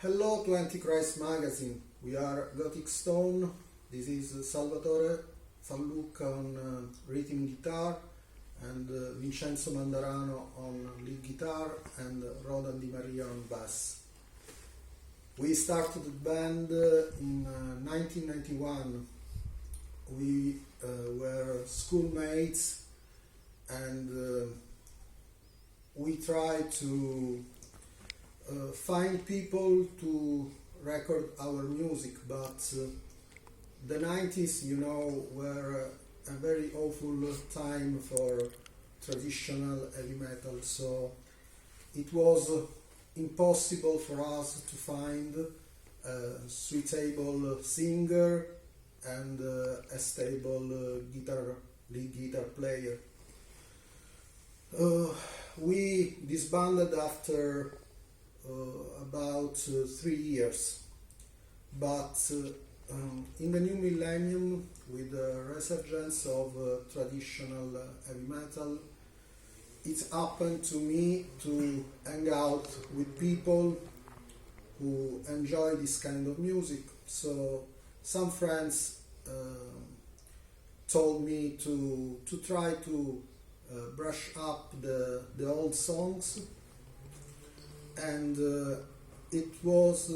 Hello to Antichrist magazine. We are Gothic Stone. This is Salvatore Fallucca on rhythm guitar and Vincenzo Mandarano on lead guitar and Rodan Di Maria on bass. We started the band in 1991. We were schoolmates and we tried to find people to record our music, but the 90s, were a very awful time for traditional heavy metal, so it was impossible for us to find a suitable singer and a stable lead guitar player. We disbanded after about 3 years, but in the new millennium, with the resurgence of traditional heavy metal, it happened to me to hang out with people who enjoy this kind of music. So some friends told me to try to brush up the old songs, and it was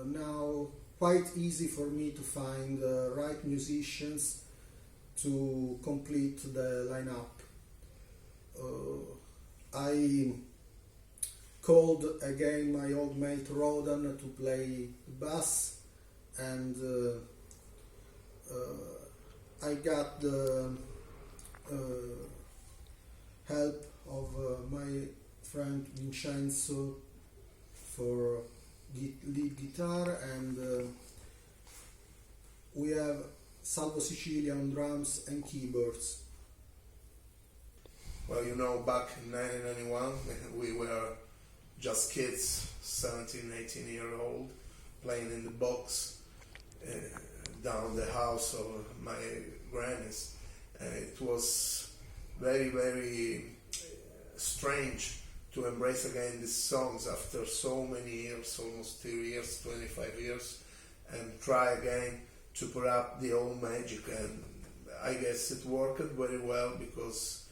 now quite easy for me to find the right musicians to complete the lineup. I called again my old mate Rodan to play bass, and I got the help of my friend Vincenzo for lead guitar, and we have Salvo Sicilia on drums and keyboards. Well, back in 1991, we were just kids, 17, 18-year-old, playing in the box down the house of my granny's. It was very, very strange to embrace again these songs after so many years, almost 2 years, 25 years, and try again to put up the old magic. And I guess it worked very well, because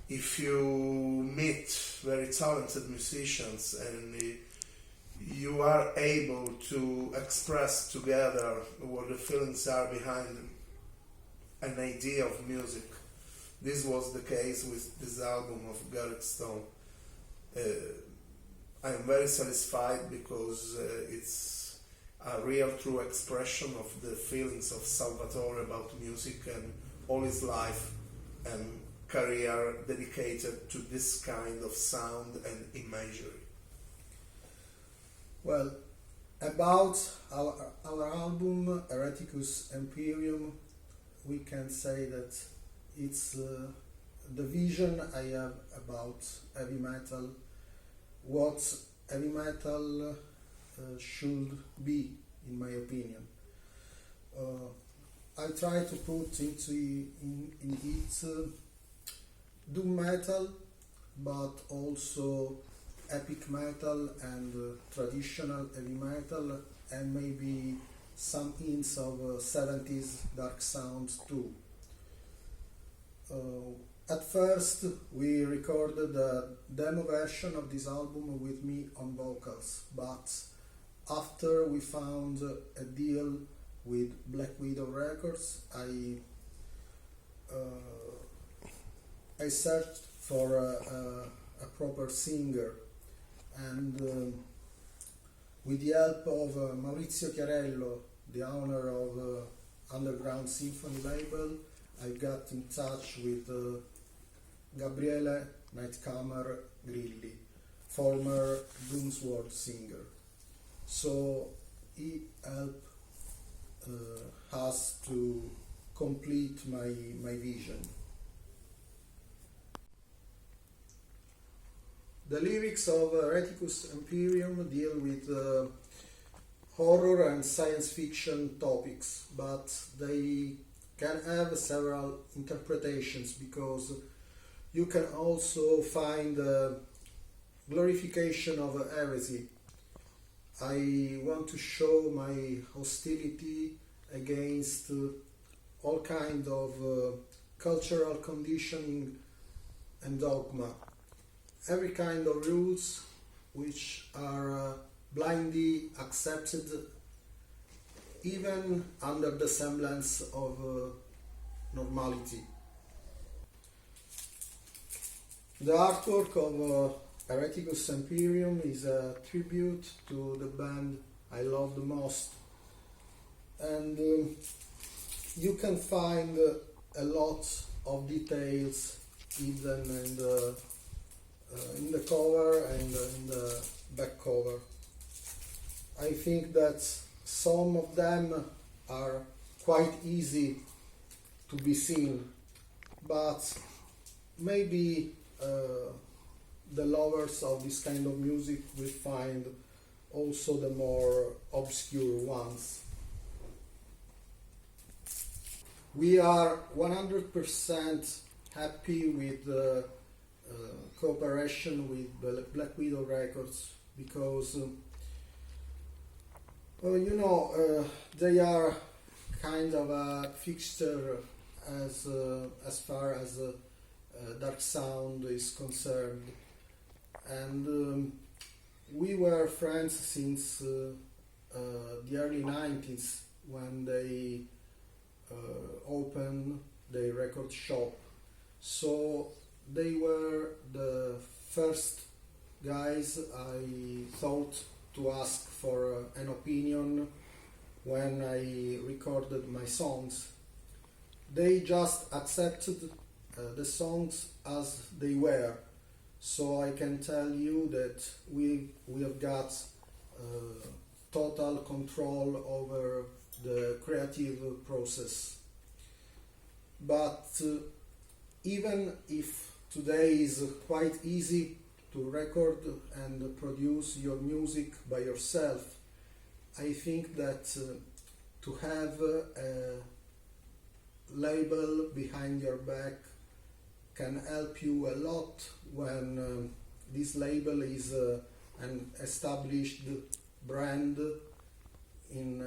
if you meet very talented musicians and you are able to express together what the feelings are behind an idea of music, this was the case with this album of Gothic Stone. I'm very satisfied because it's a real true expression of the feelings of Salvatore about music and all his life and career dedicated to this kind of sound and imagery. Well, about our album Hereticus Imperium, we can say that it's the vision I have about heavy metal, what heavy metal should be, in my opinion. I try to put into it doom metal, but also epic metal and traditional heavy metal, and maybe some hints of 70s dark sounds too. At first, we recorded a demo version of this album with me on vocals, but after we found a deal with Black Widow Records, I searched for a proper singer, and with the help of Maurizio Chiarello, the owner of Underground Symphony label, I got in touch with Gabriele Nightcomer Grilli, former Doomsword singer. So he helped us to complete my vision. The lyrics of Hereticus Imperium deal with horror and science fiction topics, but they can have several interpretations, because you can also find glorification of heresy, I want to show my hostility against all kind of cultural conditioning and dogma. Every kind of rules which are blindly accepted even under the semblance of normality. The artwork of Hereticus Imperium is a tribute to the band I love the most, and you can find a lot of details hidden in the cover and in the back cover. I think that some of them are quite easy to be seen, but maybe the lovers of this kind of music will find also the more obscure ones. We are 100% happy with the cooperation with Black Widow Records because they are kind of a fixture as far as dark sound is concerned, and we were friends since the early 90s when they opened their record shop. So they were the first guys I thought to ask for an opinion when I recorded my songs. They just accepted the songs as they were, so I can tell you that we have got total control over the creative process. But even if today is quite easy to record and produce your music by yourself, I think that to have a label behind your back can help you a lot when this label is an established brand in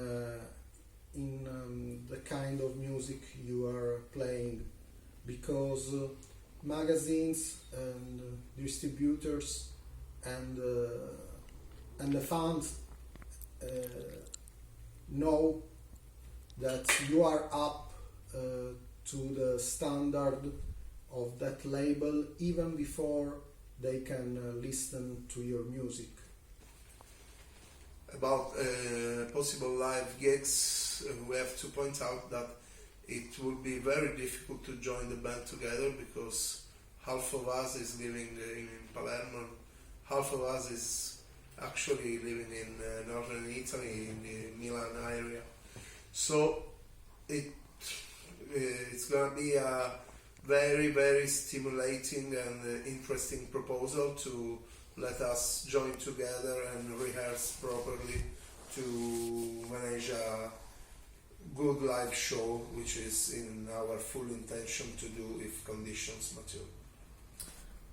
the kind of music you are playing, because magazines and distributors and the fans know that you are up to the standard of that label even before they can listen to your music. About possible live gigs, we have to point out that it would be very difficult to join the band together because half of us is living in Palermo, half of us is actually living in northern Italy, in the Milan area. So it's going to be a very, very stimulating and interesting proposal to let us join together and rehearse properly to manage a good live show, which is in our full intention to do if conditions mature.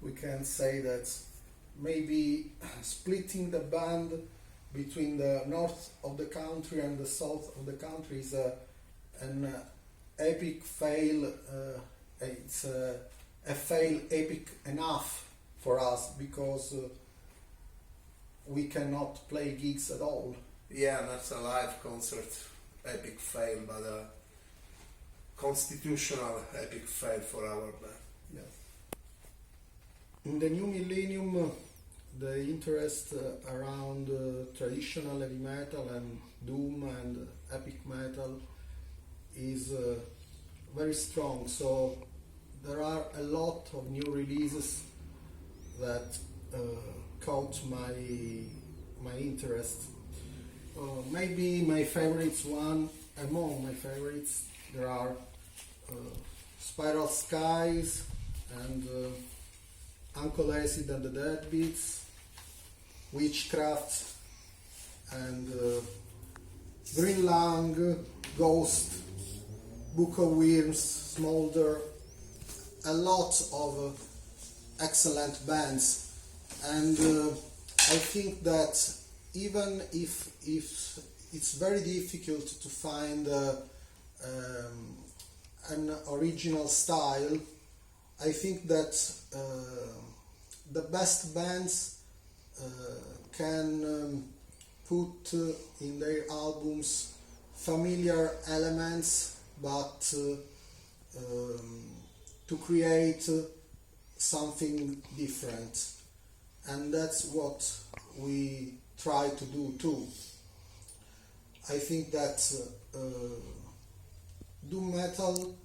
We can say that maybe splitting the band between the north of the country and the south of the country is an epic fail. It's a fail epic enough for us because we cannot play gigs at all. Yeah, not a live concert epic fail, but a constitutional epic fail for our band. Yes. In the new millennium, the interest around traditional heavy metal and doom and epic metal is very strong. So there are a lot of new releases that caught my interest. Maybe my favorites, one among my favorites, there are Spiral Skies and Uncle Acid and the Deadbeats, Witchcraft and Green Lung, Ghost, Book of Worms, Smolder, a lot of excellent bands, and I think that even if it's very difficult to find an original style, I think that the best bands can put in their albums familiar elements, but to create something different. And that's what we try to do too. I think that doom metal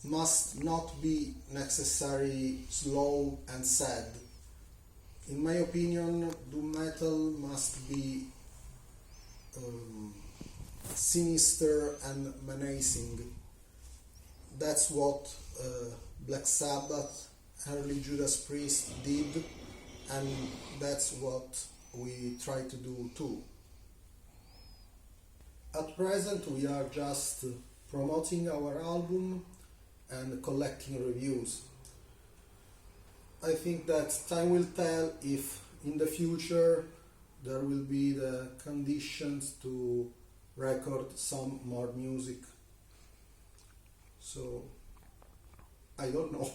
must not be necessarily slow and sad. In my opinion, doom metal must be sinister and menacing. That's what Black Sabbath, early Judas Priest did, and that's what we try to do too. At present, we are just promoting our album and collecting reviews. I think that time will tell if in the future there will be the conditions to record some more music. So, I don't know.